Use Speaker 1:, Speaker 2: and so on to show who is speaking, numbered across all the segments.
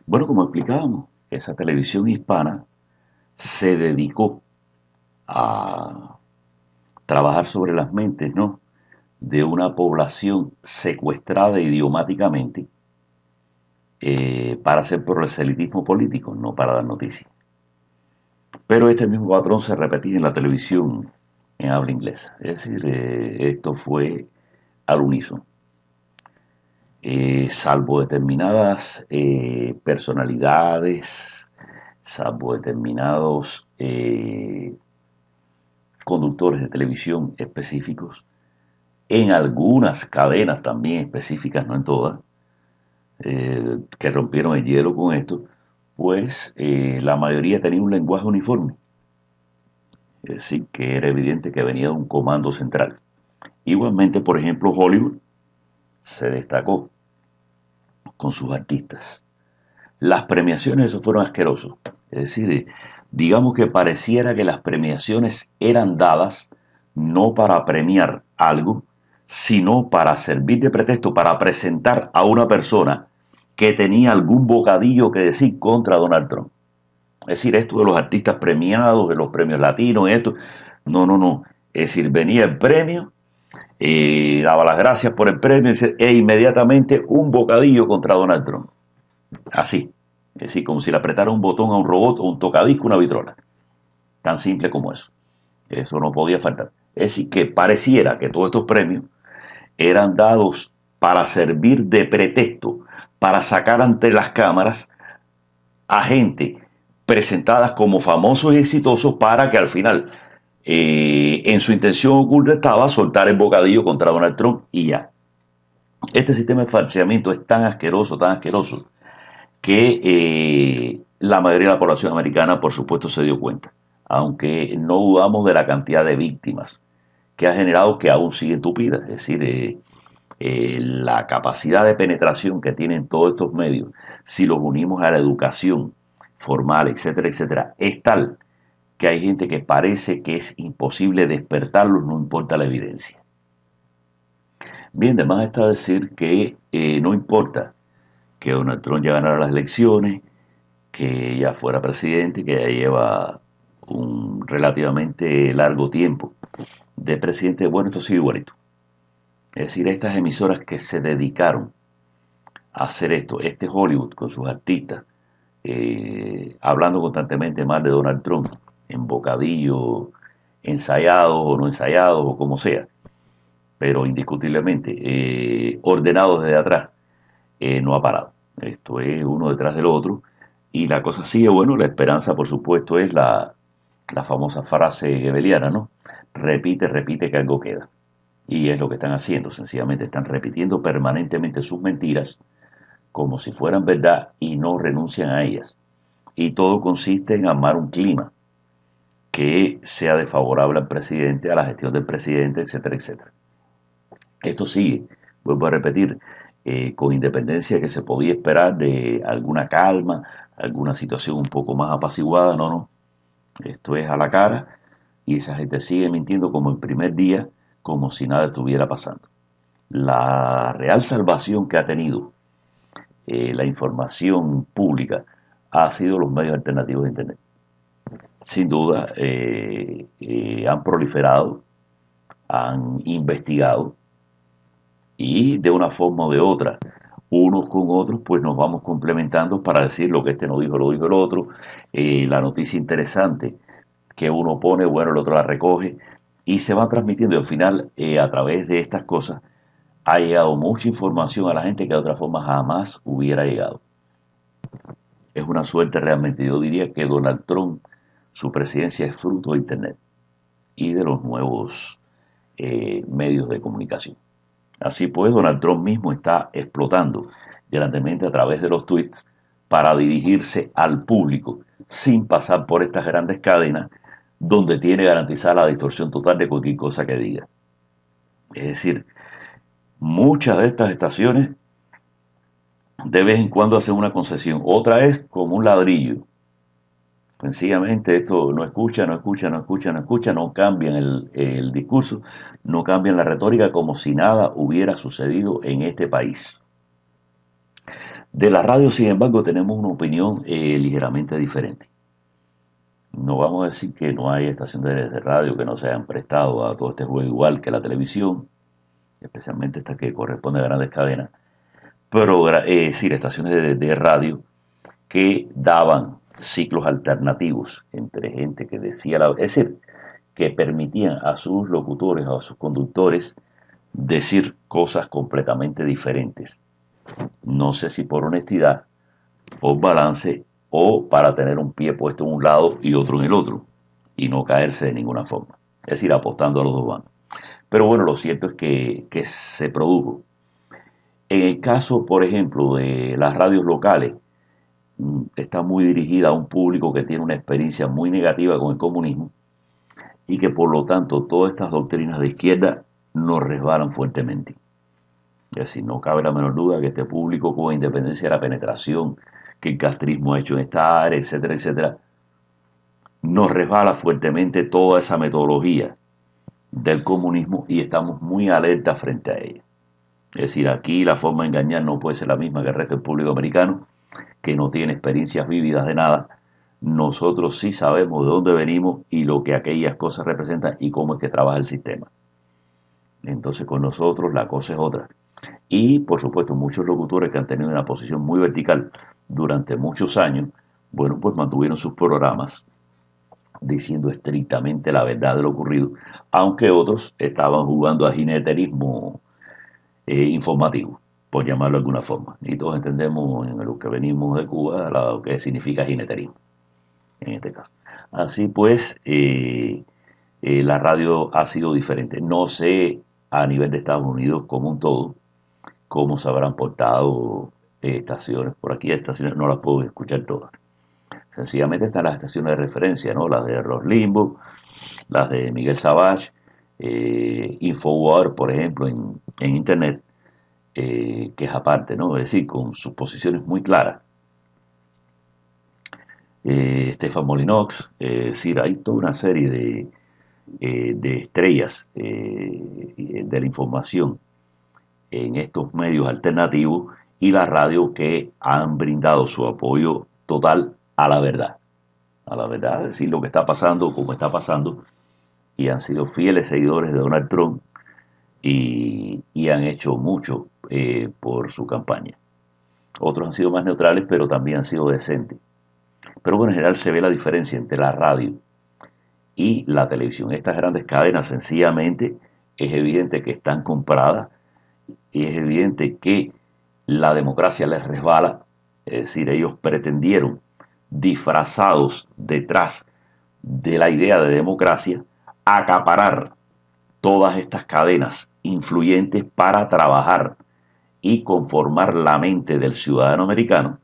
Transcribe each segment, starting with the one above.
Speaker 1: Bueno, como explicábamos, esa televisión hispana se dedicó a trabajar sobre las mentes, ¿no?, de una población secuestrada idiomáticamente para hacer proselitismo político, no para dar noticias. Pero este mismo patrón se repetía en la televisión en habla inglesa. Es decir, esto fue al unísono. Salvo determinadas personalidades, salvo determinados conductores de televisión específicos, en algunas cadenas también específicas, no en todas, que rompieron el hielo con esto, pues la mayoría tenía un lenguaje uniforme, es decir, que era evidente que venía de un comando central. Igualmente, por ejemplo, Hollywood se destacó con sus artistas. Las premiaciones, eso fueron asquerosos. Es decir, digamos que pareciera que las premiaciones eran dadas no para premiar algo, sino para servir de pretexto para presentar a una persona que tenía algún bocadillo que decir contra Donald Trump. Es decir, esto de los artistas premiados, de los premios latinos, esto, no, no, no. Es decir, venía el premio, daba las gracias por el premio e inmediatamente un bocadillo contra Donald Trump. Así. Es decir, como si le apretara un botón a un robot o un tocadisco, una vitrola. Tan simple como eso. Eso no podía faltar. Es decir, que pareciera que todos estos premios eran dados para servir de pretexto, para sacar ante las cámaras a gente presentadas como famosos y exitosos para que al final, en su intención oculta estaba soltar el bocadillo contra Donald Trump y ya. Este sistema de falseamiento es tan asqueroso, que la mayoría de la población americana, por supuesto, se dio cuenta, aunque no dudamos de la cantidad de víctimas que ha generado, que aún sigue tupida. Es decir, la capacidad de penetración que tienen todos estos medios, si los unimos a la educación formal, etcétera, etcétera, es tal que hay gente que parece que es imposible despertarlos, no importa la evidencia. Bien, de más está decir que no importa que Donald Trump ya ganara las elecciones, que ya fuera presidente, que ya lleva un relativamente largo tiempo de presidente. Bueno, esto sigue igualito. Es decir, estas emisoras que se dedicaron a hacer esto, este Hollywood con sus artistas, hablando constantemente mal de Donald Trump, en bocadillo, ensayados o no ensayados o como sea, pero indiscutiblemente ordenados desde atrás, no ha parado. Esto es uno detrás del otro y la cosa sigue. Bueno, la esperanza, por supuesto, es la famosa frase gebeliana, ¿no? Repite, repite que algo queda. Y es lo que están haciendo, sencillamente están repitiendo permanentemente sus mentiras como si fueran verdad y no renuncian a ellas. Y todo consiste en armar un clima que sea desfavorable al presidente, a la gestión del presidente, etcétera, etcétera. Esto sigue, vuelvo a repetir, con independencia que se podía esperar de alguna calma, alguna situación un poco más apaciguada, no, no. Esto es a la cara y esa gente sigue mintiendo como el primer día, como si nada estuviera pasando. La real salvación que ha tenido la información pública ha sido los medios alternativos de Internet. Sin duda, han proliferado, han investigado y de una forma o de otra, unos con otros, pues nos vamos complementando para decir lo que este no dijo, lo dijo el otro, la noticia interesante que uno pone, bueno, el otro la recoge y se van transmitiendo y al final, a través de estas cosas, ha llegado mucha información a la gente que de otra forma jamás hubiera llegado. Es una suerte realmente. Yo diría que Donald Trump, su presidencia es fruto de Internet y de los nuevos medios de comunicación. Así pues, Donald Trump mismo está explotando grandemente a través de los tweets para dirigirse al público sin pasar por estas grandes cadenas donde tiene garantizada la distorsión total de cualquier cosa que diga. Es decir, muchas de estas estaciones de vez en cuando hacen una concesión, otra es como un ladrillo. Sencillamente esto no escucha, no escucha, no escucha, no escucha, no cambian el discurso, no cambian la retórica como si nada hubiera sucedido en este país. De la radio, sin embargo, tenemos una opinión ligeramente diferente. No vamos a decir que no hay estaciones de radio que no se hayan prestado a todo este juego igual que la televisión, especialmente esta que corresponde a grandes cadenas, pero sí, estaciones de radio que daban ciclos alternativos entre gente que decía la... Es decir, que permitían a sus locutores o a sus conductores decir cosas completamente diferentes. No sé si por honestidad, por balance o para tener un pie puesto en un lado y otro en el otro y no caerse de ninguna forma. Es decir, apostando a los dos bandos. Pero bueno, lo cierto es que se produjo. En el caso, por ejemplo, de las radios locales, está muy dirigida a un público que tiene una experiencia muy negativa con el comunismo y que por lo tanto todas estas doctrinas de izquierda nos resbalan fuertemente. Es decir, no cabe la menor duda que este público, con independencia de la penetración que el castrismo ha hecho en esta área, etcétera, etcétera, nos resbala fuertemente toda esa metodología del comunismo y estamos muy alerta frente a ella. Es decir, aquí la forma de engañar no puede ser la misma que el resto del público americano, que no tiene experiencias vívidas de nada. Nosotros sí sabemos de dónde venimos y lo que aquellas cosas representan y cómo es que trabaja el sistema. Entonces con nosotros la cosa es otra. Y por supuesto muchos locutores que han tenido una posición muy vertical durante muchos años, bueno, pues mantuvieron sus programas diciendo estrictamente la verdad de lo ocurrido, aunque otros estaban jugando a jineterismo informativo, por llamarlo de alguna forma. Y todos entendemos en los que venimos de Cuba lo que significa jineterismo, en este caso. Así pues, la radio ha sido diferente. No sé a nivel de Estados Unidos como un todo cómo se habrán portado estaciones. Por aquí estaciones no las puedo escuchar todas. Sencillamente están las estaciones de referencia, ¿no? Las de Ross Limbaugh, las de Miguel Savage, Infowar, por ejemplo, en Internet, que es aparte, ¿no? Es decir, con sus posiciones muy claras. Stefan Molinox, es decir, hay toda una serie de estrellas de la información en estos medios alternativos y la radio que han brindado su apoyo total a la verdad, es decir, lo que está pasando, como está pasando, y han sido fieles seguidores de Donald Trump y han hecho mucho por su campaña. Otros han sido más neutrales, pero también han sido decentes. Pero bueno, en general se ve la diferencia entre la radio y la televisión. Estas grandes cadenas sencillamente es evidente que están compradas y es evidente que la democracia les resbala, es decir, ellos pretendieron, disfrazados detrás de la idea de democracia, acaparar todas estas cadenas influyentes para trabajar y conformar la mente del ciudadano americano.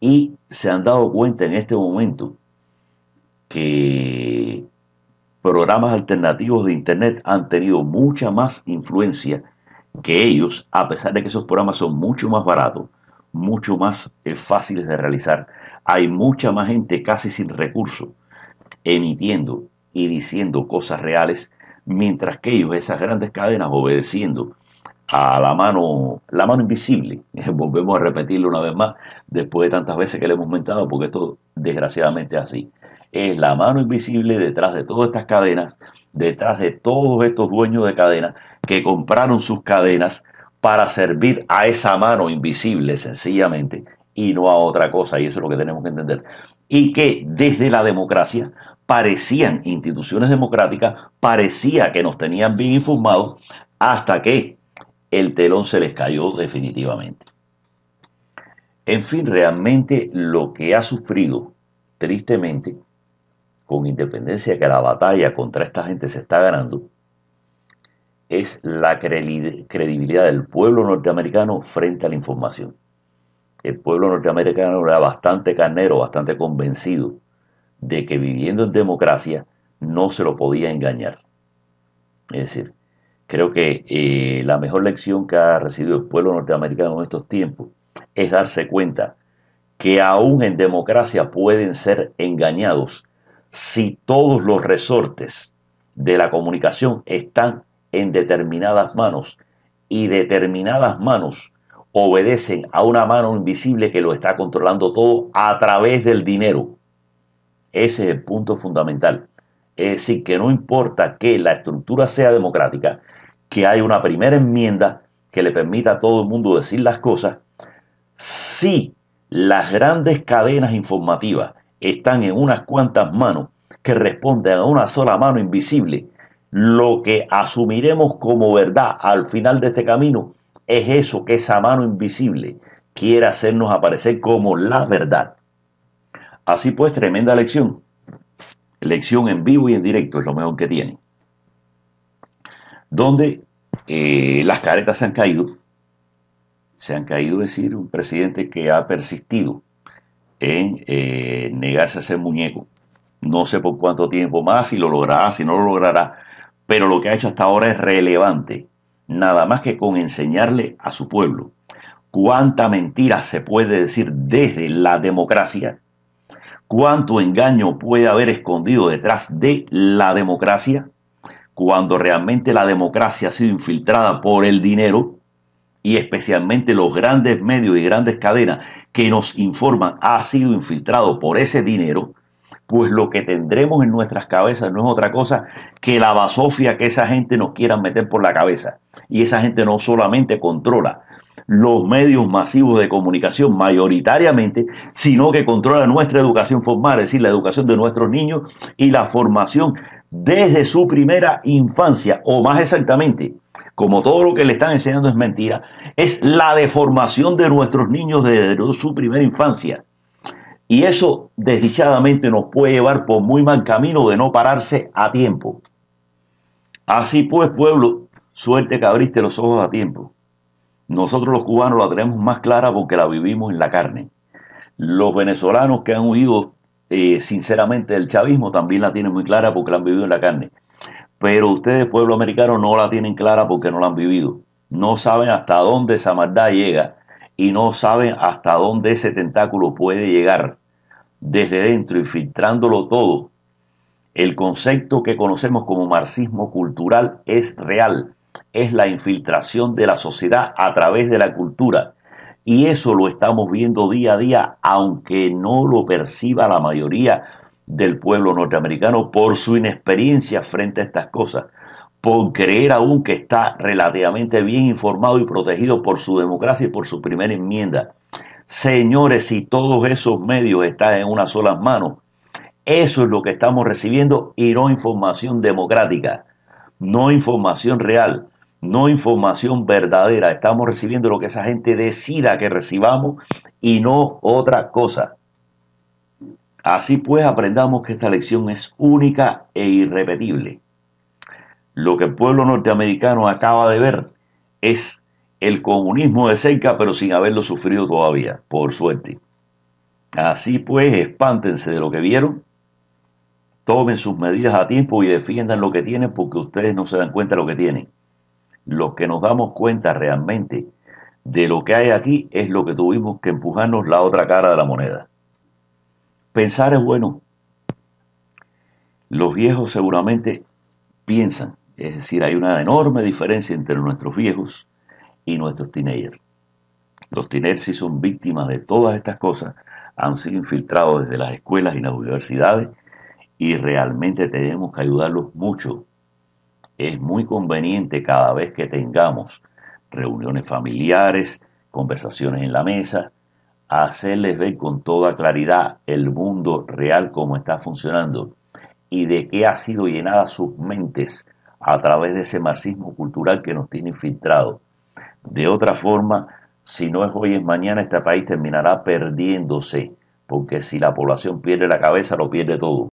Speaker 1: Y se han dado cuenta en este momento que programas alternativos de Internet han tenido mucha más influencia que ellos, a pesar de que esos programas son mucho más baratos, mucho más fáciles de realizar. Hay mucha más gente casi sin recursos emitiendo y diciendo cosas reales, mientras que ellos, esas grandes cadenas, obedeciendo a la mano invisible, volvemos a repetirlo una vez más, después de tantas veces que le hemos mentado, porque esto desgraciadamente es así, es la mano invisible detrás de todas estas cadenas, detrás de todos estos dueños de cadenas que compraron sus cadenas para servir a esa mano invisible sencillamente y no a otra cosa, y eso es lo que tenemos que entender. Y que desde la democracia parecían instituciones democráticas, parecía que nos tenían bien informados hasta que el telón se les cayó definitivamente. En fin, realmente lo que ha sufrido, tristemente, con independencia de que la batalla contra esta gente se está ganando, es la credibilidad del pueblo norteamericano frente a la información. El pueblo norteamericano era bastante carnero, bastante convencido de que viviendo en democracia no se lo podía engañar. Es decir, creo que la mejor lección que ha recibido el pueblo norteamericano en estos tiempos es darse cuenta que aún en democracia pueden ser engañados si todos los resortes de la comunicación están en determinadas manos y determinadas manos obedecen a una mano invisible que lo está controlando todo a través del dinero. Ese es el punto fundamental. Es decir, que no importa que la estructura sea democrática, que haya una primera enmienda que le permita a todo el mundo decir las cosas, si las grandes cadenas informativas están en unas cuantas manos que responden a una sola mano invisible, lo que asumiremos como verdad al final de este camino es eso que esa mano invisible quiere hacernos aparecer como la verdad. Así pues, tremenda lección. Lección en vivo y en directo es lo mejor que tiene. Donde las caretas se han caído. Se han caído, es decir, un presidente que ha persistido en negarse a ser muñeco. No sé por cuánto tiempo más, si lo logrará, si no lo logrará, pero lo que ha hecho hasta ahora es relevante. Nada más que con enseñarle a su pueblo cuánta mentira se puede decir desde la democracia, cuánto engaño puede haber escondido detrás de la democracia, cuando realmente la democracia ha sido infiltrada por el dinero y especialmente los grandes medios y grandes cadenas que nos informan ha sido infiltrado por ese dinero, pues lo que tendremos en nuestras cabezas no es otra cosa que la basofia que esa gente nos quiera meter por la cabeza. Y esa gente no solamente controla los medios masivos de comunicación mayoritariamente, sino que controla nuestra educación formal, es decir, la educación de nuestros niños y la formación desde su primera infancia, o más exactamente, como todo lo que le están enseñando es mentira, es la deformación de nuestros niños desde su primera infancia. Y eso desdichadamente nos puede llevar por muy mal camino de no pararse a tiempo. Así pues, pueblo, suerte que abriste los ojos a tiempo. Nosotros los cubanos la tenemos más clara porque la vivimos en la carne. Los venezolanos que han huido sinceramente del chavismo también la tienen muy clara porque la han vivido en la carne. Pero ustedes, pueblo americano, no la tienen clara porque no la han vivido. No saben hasta dónde esa maldad llega y no saben hasta dónde ese tentáculo puede llegar desde dentro, infiltrándolo todo. El concepto que conocemos como marxismo cultural es real. Es la infiltración de la sociedad a través de la cultura. Y eso lo estamos viendo día a día, aunque no lo perciba la mayoría del pueblo norteamericano por su inexperiencia frente a estas cosas, por creer aún que está relativamente bien informado y protegido por su democracia y por su primera enmienda. Señores, si todos esos medios están en unas solas manos, eso es lo que estamos recibiendo y no información democrática, no información real, no información verdadera. Estamos recibiendo lo que esa gente decida que recibamos y no otra cosa. Así pues, aprendamos que esta lección es única e irrepetible. Lo que el pueblo norteamericano acaba de ver es el comunismo de cerca, pero sin haberlo sufrido todavía, por suerte. Así pues, espántense de lo que vieron, tomen sus medidas a tiempo y defiendan lo que tienen porque ustedes no se dan cuenta de lo que tienen. Los que nos damos cuenta realmente de lo que hay aquí es lo que tuvimos que empujarnos la otra cara de la moneda. Pensar es bueno. Los viejos seguramente piensan, es decir, hay una enorme diferencia entre nuestros viejos y nuestros teenagers. Los teenagers sí son víctimas de todas estas cosas, han sido infiltrados desde las escuelas y las universidades y realmente tenemos que ayudarlos mucho. Es muy conveniente cada vez que tengamos reuniones familiares, conversaciones en la mesa, hacerles ver con toda claridad el mundo real cómo está funcionando y de qué ha sido llenada sus mentes a través de ese marxismo cultural que nos tiene infiltrado. De otra forma, si no es hoy es mañana, este país terminará perdiéndose, porque si la población pierde la cabeza, lo pierde todo.